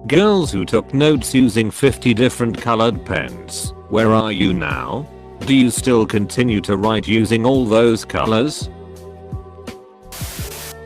Girls who took notes using 50 different colored pens, where are you now? Do you still continue to write using all those colors?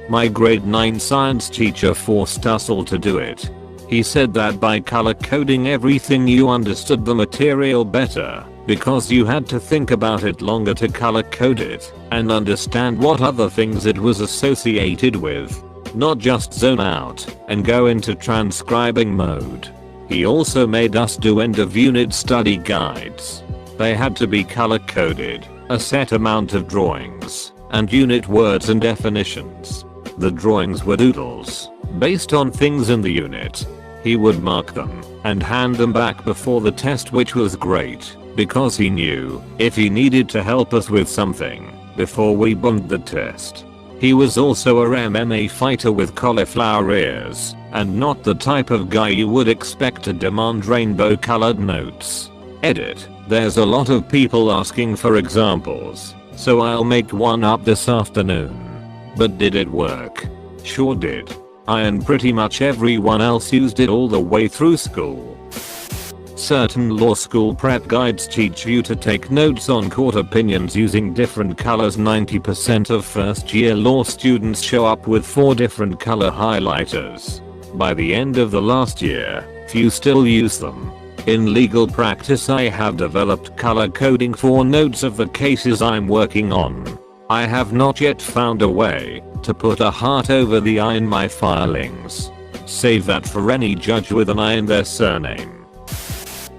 My grade 9 science teacher forced us all to do it. He said that by color coding everything you understood the material better, because you had to think about it longer to color code it, and understand what other things it was associated with. Not just zone out and go into transcribing mode. He also made us do end of unit study guides. They had to be color coded, a set amount of drawings, and unit words and definitions. The drawings were doodles, based on things in the unit. He would mark them and hand them back before the test, which was great, because he knew if he needed to help us with something before we bombed the test. He was also a MMA fighter with cauliflower ears, and not the type of guy you would expect to demand rainbow colored notes. Edit. There's a lot of people asking for examples, so I'll make one up this afternoon. But did it work? Sure did. I and pretty much everyone else used it all the way through school. Certain law school prep guides teach you to take notes on court opinions using different colors. 90% of first year law students show up with 4 different color highlighters. By the end of the last year, few still use them. In legal practice, I have developed color coding for notes of the cases I'm working on. I have not yet found a way to put a heart over the I in my filings. Save that for any judge with an I in their surname.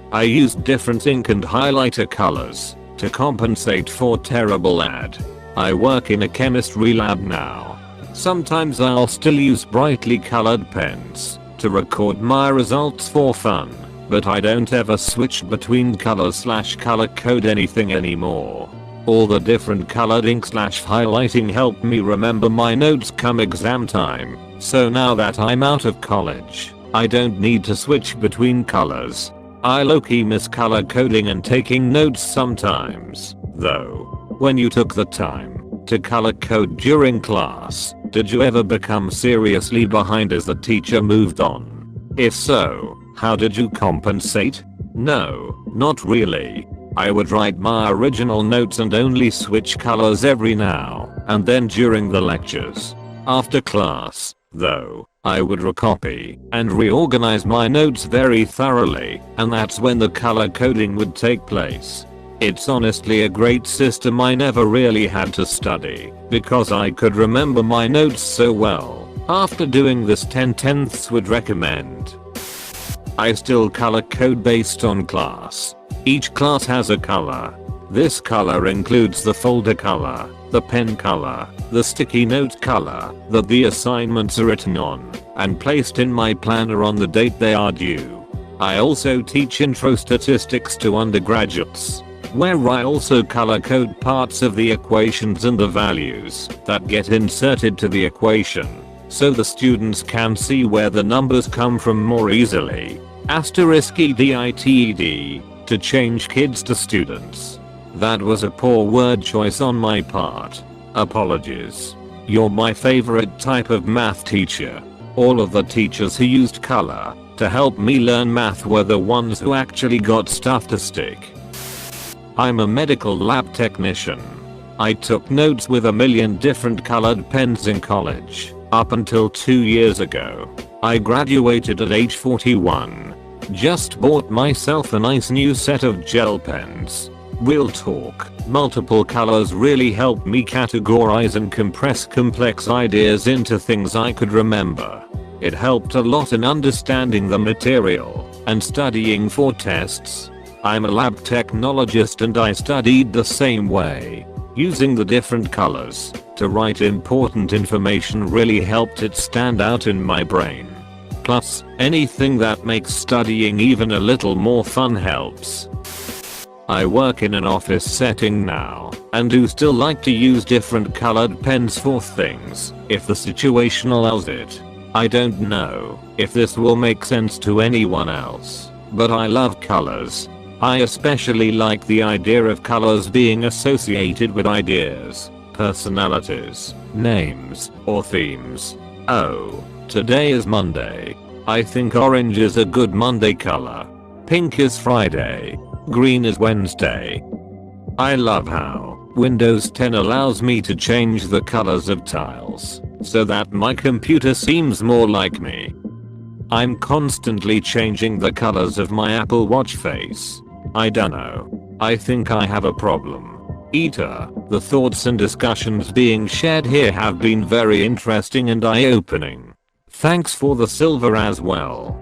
I used different ink and highlighter colors to compensate for terrible ad. I work in a chemistry lab now. Sometimes I'll still use brightly colored pens to record my results for fun, but I don't ever switch between color code anything anymore. All the different colored ink highlighting helped me remember my notes come exam time, so now that I'm out of college, I don't need to switch between colors. I low-key miss color coding and taking notes sometimes, though. When you took the time to color code during class, did you ever become seriously behind as the teacher moved on? If so, how did you compensate? No, not really. I would write my original notes and only switch colors every now and then during the lectures. After class, though, I would recopy and reorganize my notes very thoroughly, and that's when the color coding would take place. It's honestly a great system. I never really had to study because I could remember my notes so well. After doing this 10/10ths would recommend. I still color code based on class. Each class has a color. This color includes the folder color, the pen color, the sticky note color that the assignments are written on, and placed in my planner on the date they are due. I also teach intro statistics to undergraduates, where I also color code parts of the equations and the values that get inserted to the equation, so the students can see where the numbers come from more easily. *EDITED to change kids to students. That was a poor word choice on my part. Apologies. You're my favorite type of math teacher. All of the teachers who used color to help me learn math were the ones who actually got stuff to stick. I'm a medical lab technician. I took notes with a million different colored pens in college, up until 2 years ago. I graduated at age 41. Just bought myself a nice new set of gel pens. Real talk, multiple colors really helped me categorize and compress complex ideas into things I could remember. It helped a lot in understanding the material and studying for tests. I'm a lab technologist and I studied the same way. Using the different colors to write important information really helped it stand out in my brain. Plus, anything that makes studying even a little more fun helps. I work in an office setting now, and do still like to use different colored pens for things, if the situation allows it. I don't know if this will make sense to anyone else, but I love colors. I especially like the idea of colors being associated with ideas, personalities, names, or themes. Oh, today is Monday. I think orange is a good Monday color. Pink is Friday. Green is Wednesday. I love how Windows 10 allows me to change the colors of tiles so that my computer seems more like me. I'm constantly changing the colors of my Apple Watch face. I dunno. I think I have a problem. The thoughts and discussions being shared here have been very interesting and eye-opening. Thanks for the silver as well.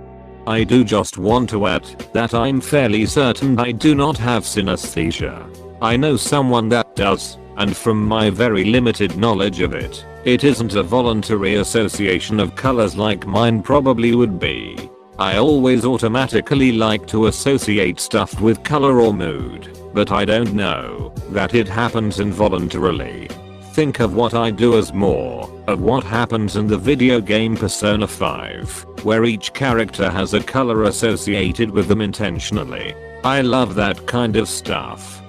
I do just want to add that I'm fairly certain I do not have synesthesia. I know someone that does, and from my very limited knowledge of it, it isn't a voluntary association of colors like mine probably would be. I always automatically like to associate stuff with color or mood, but I don't know that it happens involuntarily. Think of what I do as more of what happens in the video game Persona 5, where each character has a color associated with them intentionally. I love that kind of stuff.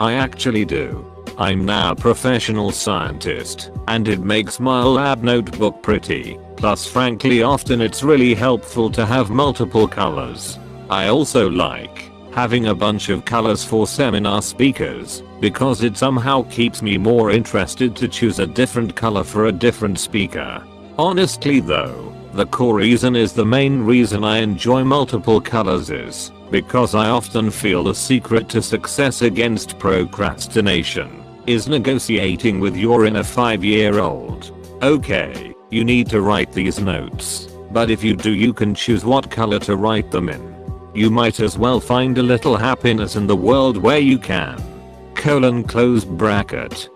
I actually do. I'm now a professional scientist, and it makes my lab notebook pretty. Plus frankly often it's really helpful to have multiple colors. I also like having a bunch of colors for seminar speakers, because it somehow keeps me more interested to choose a different color for a different speaker. Honestly though, the core reason is the main reason I enjoy multiple colors is because I often feel the secret to success against procrastination is negotiating with your inner 5-year-old. Okay, you need to write these notes, but if you do you can choose what color to write them in. You might as well find a little happiness in the world where you can. Close bracket.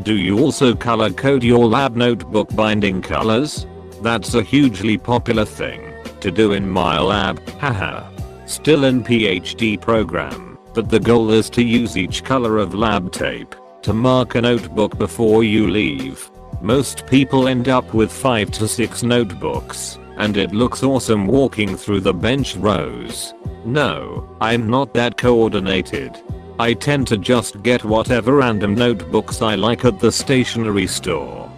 Do you also color code your lab notebook binding colors? That's a hugely popular thing to do in my lab, haha. Still in PhD program, but the goal is to use each color of lab tape to mark a notebook before you leave. Most people end up with 5 to 6 notebooks, and it looks awesome walking through the bench rows. No, I'm not that coordinated. I tend to just get whatever random notebooks I like at the stationery store.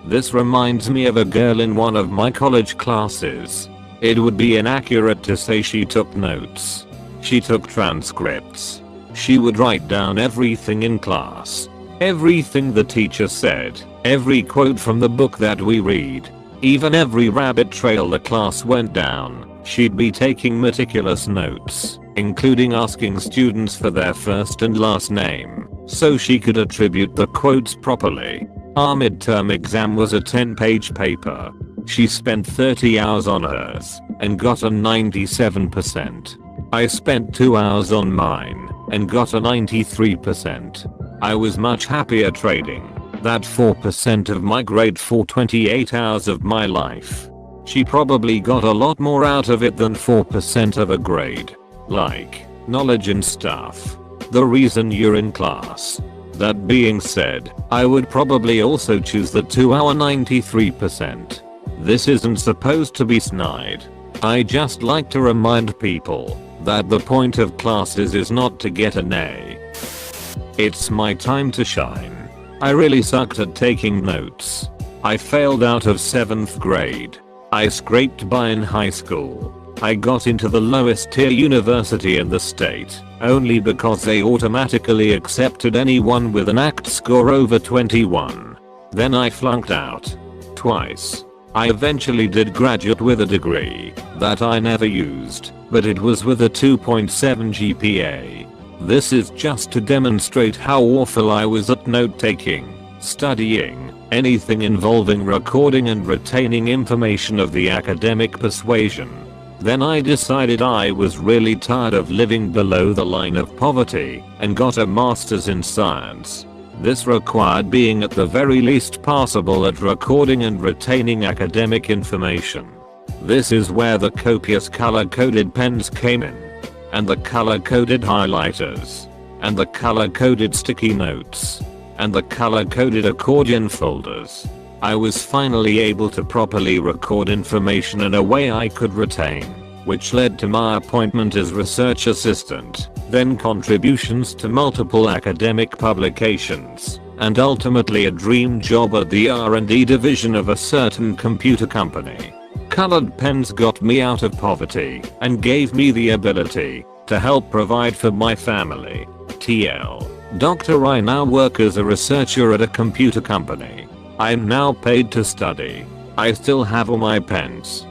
This reminds me of a girl in one of my college classes. It would be inaccurate to say she took notes. She took transcripts. She would write down everything in class. Everything the teacher said. Every quote from the book that we read. Even every rabbit trail the class went down. She'd be taking meticulous notes, including asking students for their first and last name, so she could attribute the quotes properly. Our midterm exam was a 10-page paper. She spent 30 hours on hers and got a 97%. I spent 2 hours on mine and got a 93%. I was much happier trading that 4% of my grade for 28 hours of my life. She probably got a lot more out of it than 4% of a grade. Like, knowledge and stuff. The reason you're in class. That being said, I would probably also choose the 2-hour 93%. This isn't supposed to be snide. I just like to remind people that the point of classes is not to get an A. It's my time to shine. I really sucked at taking notes. I failed out of 7th grade. I scraped by in high school. I got into the lowest tier university in the state, only because they automatically accepted anyone with an ACT score over 21. Then I flunked out. Twice. I eventually did graduate with a degree that I never used, but it was with a 2.7 GPA. This is just to demonstrate how awful I was at note taking, studying, anything involving recording and retaining information of the academic persuasion. Then I decided I was really tired of living below the line of poverty and got a master's in science. This required being at the very least passable at recording and retaining academic information. This is where the copious color-coded pens came in. And the color-coded highlighters. And the color-coded sticky notes. And the color-coded accordion folders. I was finally able to properly record information in a way I could retain, which led to my appointment as research assistant, then contributions to multiple academic publications, and ultimately a dream job at the R&D division of a certain computer company. Colored pens got me out of poverty and gave me the ability to help provide for my family. TL. Doctor, I now work as a researcher at a computer company. I'm now paid to study. I still have all my pens.